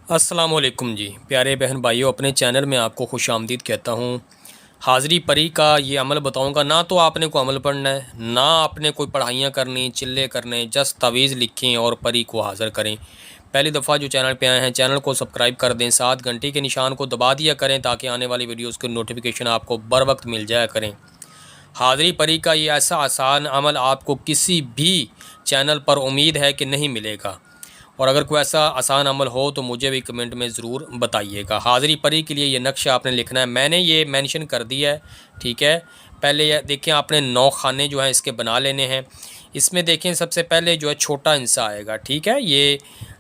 السلام علیکم جی پیارے بہن بھائیوں، اپنے چینل میں آپ کو خوش آمدید کہتا ہوں۔ حاضری پری کا یہ عمل بتاؤں گا، نہ تو آپ نے کوئی عمل پڑھنا ہے، نہ آپ نے کوئی پڑھائیاں کرنی، چلے کرنے، جس تعویذ لکھیں اور پری کو حاضر کریں۔ پہلی دفعہ جو چینل پہ آئے ہیں، چینل کو سبسکرائب کر دیں، ساتھ گھنٹی کے نشان کو دبا دیا کریں تاکہ آنے والی ویڈیوز کی نوٹیفیکیشن آپ کو بر وقت مل جایا کریں۔ حاضری پری کا یہ ایسا آسان عمل آپ کو کسی بھی چینل پر امید ہے کہ نہیں ملے گا، اور اگر کوئی ایسا آسان عمل ہو تو مجھے بھی کمنٹ میں ضرور بتائیے گا۔ حاضری پری کے لیے یہ نقشہ آپ نے لکھنا ہے، میں نے یہ مینشن کر دیا ہے، ٹھیک ہے۔ پہلے یہ دیکھیں، آپ نے 9 خانے جو ہیں اس کے بنا لینے ہیں۔ اس میں دیکھیں سب سے پہلے جو ہے چھوٹا ہندسہ آئے گا، ٹھیک ہے، یہ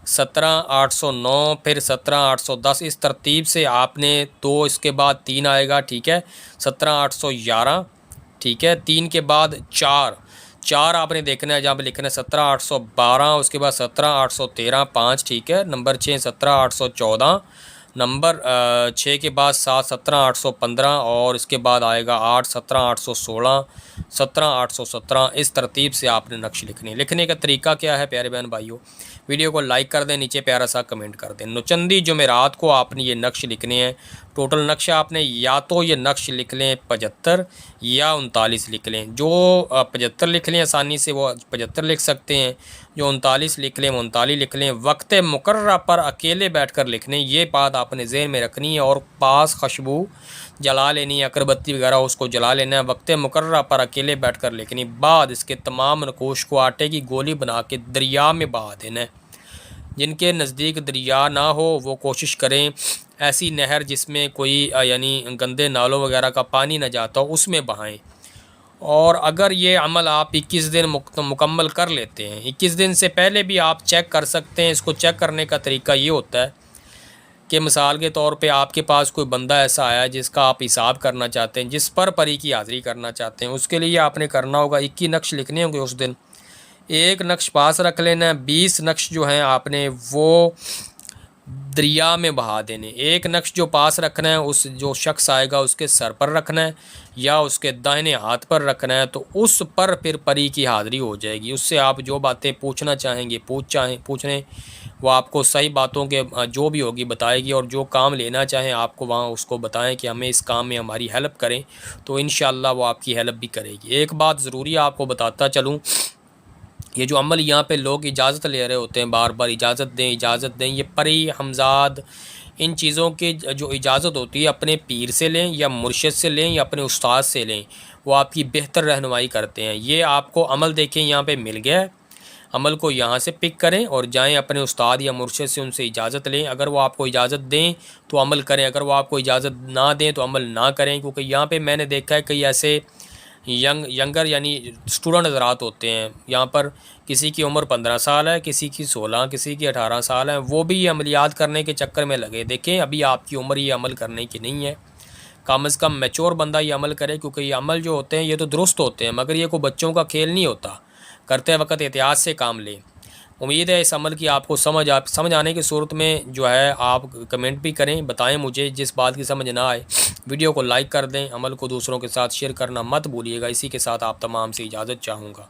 17,809، پھر 17,810، اس ترتیب سے آپ نے 2، اس کے بعد 3 آئے گا، ٹھیک ہے، 17,811، ٹھیک ہے، 3 کے بعد 4 آپ نے دیکھنا ہے، جہاں پہ لکھنا ہے 17,812، اس کے بعد 17,813، 5، ٹھیک ہے، نمبر 6 17,814، نمبر 6 کے بعد 7 17,815، اور اس کے بعد آئے گا 8 17,816، 17,817۔ اس ترتیب سے آپ نے نقش لکھنے۔ لکھنے کا طریقہ کیا ہے پیارے بہن بھائیوں؟ ویڈیو کو لائک کر دیں، نیچے پیارا سا کمنٹ کر دیں۔ نوچندی جمعرات کو آپ نے یہ نقش لکھنے ہیں۔ ٹوٹل نقش آپ نے یا تو یہ نقش لکھ لیں 75 یا 39 لکھ لیں۔ جو 75 لکھ لیں آسانی سے وہ 75 لکھ سکتے ہیں، جو 39 لکھ لیں وہ 39 لکھ لیں۔ وقت مقررہ پر اکیلے بیٹھ کر لکھ لیں، یہ بات آپ نے ذہن میں رکھنی ہے، اور پاس خوشبو جلا لینی ہے، اگربتی وغیرہ اس کو جلا لینا ہے۔ وقت مقررہ پر اکیلے بیٹھ کر لکھنی، بعد اس کے تمام نقوش کو آٹے کی گولی بنا کے دریا میں بہا دینا ہے۔ جن کے نزدیک دریا نہ ہو وہ کوشش کریں ایسی نہر جس میں کوئی یعنی گندے نالوں وغیرہ کا پانی نہ جاتا ہو، اس میں بہائیں۔ اور اگر یہ عمل آپ 21 دن مکمل کر لیتے ہیں، 21 دن سے پہلے بھی آپ چیک کر سکتے ہیں۔ اس کو چیک کرنے کا طریقہ یہ ہوتا ہے کہ مثال کے طور پہ آپ کے پاس کوئی بندہ ایسا آیا جس کا آپ حساب کرنا چاہتے ہیں، جس پر پری کی حاضری کرنا چاہتے ہیں، اس کے لیے آپ نے کرنا ہوگا 21 نقش لکھنے ہوں گے اس دن۔ ایک نقش پاس رکھ لینا ہے، 20 نقش جو ہیں آپ نے وہ دریا میں بہا دینے۔ ایک نقش جو پاس رکھنا ہے اس جو شخص آئے گا اس کے سر پر رکھنا ہے یا اس کے دائنے ہاتھ پر رکھنا ہے، تو اس پر پھر پری کی حاضری ہو جائے گی۔ اس سے آپ جو باتیں پوچھنا چاہیں گے پوچھیں، وہ آپ کو صحیح باتوں کے جو بھی ہوگی بتائے گی، اور جو کام لینا چاہیں آپ کو وہاں اس کو بتائیں کہ ہمیں اس کام میں ہماری ہیلپ کریں، تو انشاءاللہ وہ آپ کی ہیلپ بھی کرے گی۔ ایک بات ضروری آپ کو بتاتا چلوں، یہ جو عمل یہاں پہ لوگ اجازت لے رہے ہوتے ہیں، بار بار اجازت دیں، یہ پری ہمزاد ان چیزوں کی جو اجازت ہوتی ہے اپنے پیر سے لیں یا مرشد سے لیں یا اپنے استاد سے لیں، وہ آپ کی بہتر رہنمائی کرتے ہیں۔ یہ آپ کو عمل دیکھیں یہاں پہ مل گیا ہے، عمل کو یہاں سے پک کریں اور جائیں اپنے استاد یا مرشد سے، ان سے اجازت لیں۔ اگر وہ آپ کو اجازت دیں تو عمل کریں، اگر وہ آپ کو اجازت نہ دیں تو عمل نہ کریں، کیونکہ یہاں پہ میں نے دیکھا ہے کئی ایسے ینگر یعنی اسٹوڈنٹ حضرات ہوتے ہیں، یہاں پر کسی کی عمر 15 سال ہے، کسی کی 16، کسی کی 18 سال ہے، وہ بھی یہ عملیات کرنے کے چکر میں لگے۔ دیکھیں ابھی آپ کی عمر یہ عمل کرنے کی نہیں ہے، کم از کم میچور بندہ یہ عمل کرے، کیونکہ یہ عمل جو ہوتے ہیں یہ تو درست ہوتے ہیں، مگر یہ کوئی بچوں کا کھیل نہیں ہوتا۔ کرتے وقت احتیاط سے کام لیں۔ امید ہے اس عمل کی آپ کو سمجھ آنے کی صورت میں جو ہے آپ کمنٹ بھی کریں، بتائیں مجھے۔ جس بات کی سمجھ نہ آئے ویڈیو کو لائک کر دیں، عمل کو دوسروں کے ساتھ شیئر کرنا مت بھولیے گا۔ اسی کے ساتھ آپ تمام سے اجازت چاہوں گا۔